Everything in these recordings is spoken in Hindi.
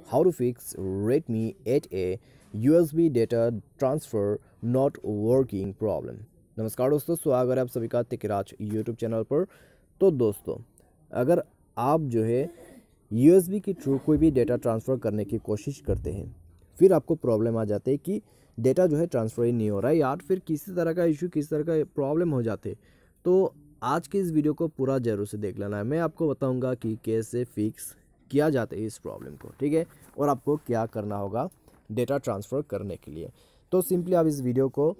How to fix Redmi 8A USB data transfer not working problem। नमस्कार दोस्तों, स्वागत है आप सभी का तिकराज यूट्यूब चैनल पर। तो दोस्तों, अगर आप जो है USB के थ्रू कोई भी डेटा ट्रांसफ़र करने की कोशिश करते हैं, फिर आपको प्रॉब्लम आ जाती है कि डेटा जो है ट्रांसफ़र ही नहीं हो रहा है, या फिर किसी तरह का इशू, किसी तरह का प्रॉब्लम हो जाते, तो आज के इस वीडियो को पूरा ज़रूर से देख लेना है। मैं आपको बताऊंगा कि कैसे फिक्स किया जाता है इस प्रॉब्लम को, ठीक है, और आपको क्या करना होगा डेटा ट्रांसफ़र करने के लिए। तो सिंपली आप इस वीडियो को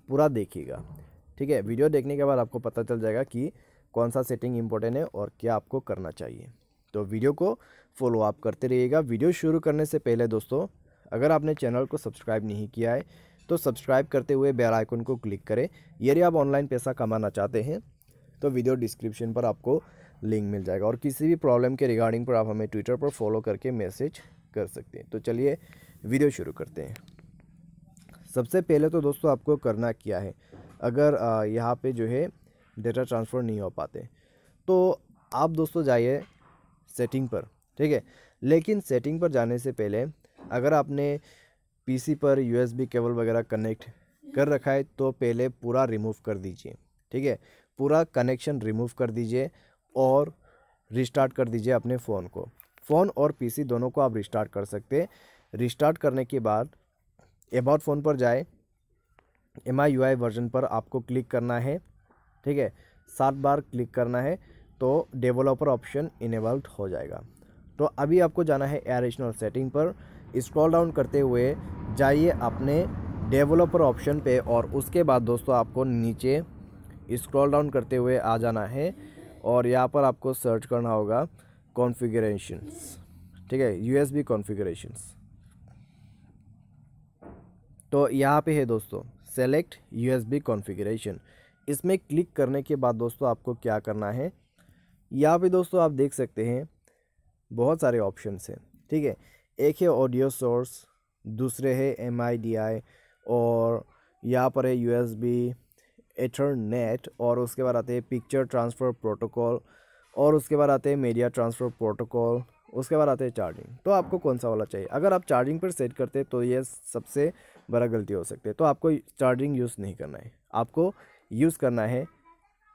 पूरा देखिएगा, ठीक है। वीडियो देखने के बाद आपको पता चल जाएगा कि कौन सा सेटिंग इंपॉर्टेंट है और क्या आपको करना चाहिए। तो वीडियो को फॉलो अप करते रहिएगा। वीडियो शुरू करने से पहले दोस्तों, अगर आपने चैनल को सब्सक्राइब नहीं किया है तो सब्सक्राइब करते हुए बेल आइकन को क्लिक करें। यदि आप ऑनलाइन पैसा कमाना चाहते हैं तो वीडियो डिस्क्रिप्शन पर आपको लिंक मिल जाएगा, और किसी भी प्रॉब्लम के रिगार्डिंग पर आप हमें ट्विटर पर फॉलो करके मैसेज कर सकते हैं। तो चलिए वीडियो शुरू करते हैं। सबसे पहले तो दोस्तों आपको करना क्या है, अगर यहाँ पे जो है डेटा ट्रांसफ़र नहीं हो पाते तो आप दोस्तों जाइए सेटिंग पर, ठीक है। लेकिन सेटिंग पर जाने से पहले अगर आपने पीसी पर यूएसबी केबल वगैरह कनेक्ट कर रखा है तो पहले पूरा रिमूव कर दीजिए, ठीक है। पूरा कनेक्शन रिमूव कर दीजिए और रिस्टार्ट कर दीजिए अपने फ़ोन को। फ़ोन और पीसी दोनों को आप रिस्टार्ट कर सकते हैं। रिस्टार्ट करने के बाद अबाउट फ़ोन पर जाए, MIUI वर्जन पर आपको क्लिक करना है, ठीक है। 7 बार क्लिक करना है तो डेवलपर ऑप्शन इनेबल्ड हो जाएगा। तो अभी आपको जाना है एडिशनल सेटिंग पर, स्क्रॉल डाउन करते हुए जाइए अपने डेवलपर ऑप्शन पे, और उसके बाद दोस्तों आपको नीचे स्क्रॉल डाउन करते हुए आ जाना है और यहाँ पर आपको सर्च करना होगा कॉन्फ़िगरेशंस, ठीक है, USB कॉन्फ़िगरेशंस। तो यहाँ पे है दोस्तों सेलेक्ट USB कॉन्फ़िगरेशन। इसमें क्लिक करने के बाद दोस्तों आपको क्या करना है, यहाँ पे दोस्तों आप देख सकते हैं बहुत सारे ऑप्शंस हैं, ठीक है। एक है ऑडियो सोर्स, दूसरे है MIDI, और यहाँ पर है USB एथरनेट, और उसके बाद आते हैं पिक्चर ट्रांसफ़र प्रोटोकॉल, और उसके बाद आते हैं मीडिया ट्रांसफ़र प्रोटोकॉल, उसके बाद आते हैं चार्जिंग। तो आपको कौन सा वाला चाहिए? अगर आप चार्जिंग पर सेट करते हैं तो ये सबसे बड़ा गलती हो सकती है। तो आपको चार्जिंग यूज़ नहीं करना है, आपको यूज़ करना है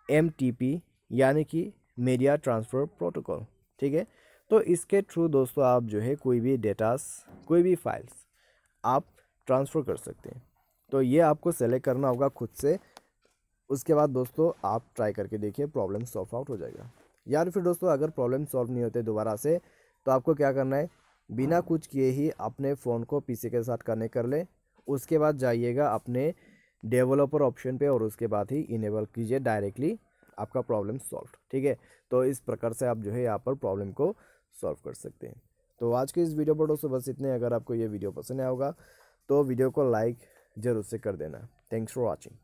MTP यानी कि मीडिया ट्रांसफ़र प्रोटोकॉल, ठीक है। तो इसके थ्रू दोस्तों आप जो है कोई भी डेटास, कोई भी फाइल्स आप ट्रांसफ़र कर सकते हैं। तो ये आपको सेलेक्ट करना होगा खुद से। उसके बाद दोस्तों आप ट्राई करके देखिए, प्रॉब्लम सॉल्व आउट हो जाएगा। यार फिर दोस्तों अगर प्रॉब्लम सॉल्व नहीं होते दोबारा से, तो आपको क्या करना है, बिना कुछ किए ही अपने फ़ोन को पीसी के साथ कनेक्ट कर ले। उसके बाद जाइएगा अपने डेवलपर ऑप्शन पे और उसके बाद ही इनेबल कीजिए डायरेक्टली, आपका प्रॉब्लम सॉल्व, ठीक है। तो इस प्रकार से आप जो है यहाँ पर प्रॉब्लम को सॉल्व कर सकते हैं। तो आज के इस वीडियो पर दोस्तों बस इतने। अगर आपको ये वीडियो पसंद आया होगा तो वीडियो को लाइक ज़रूर से कर देना। Thanks for watching.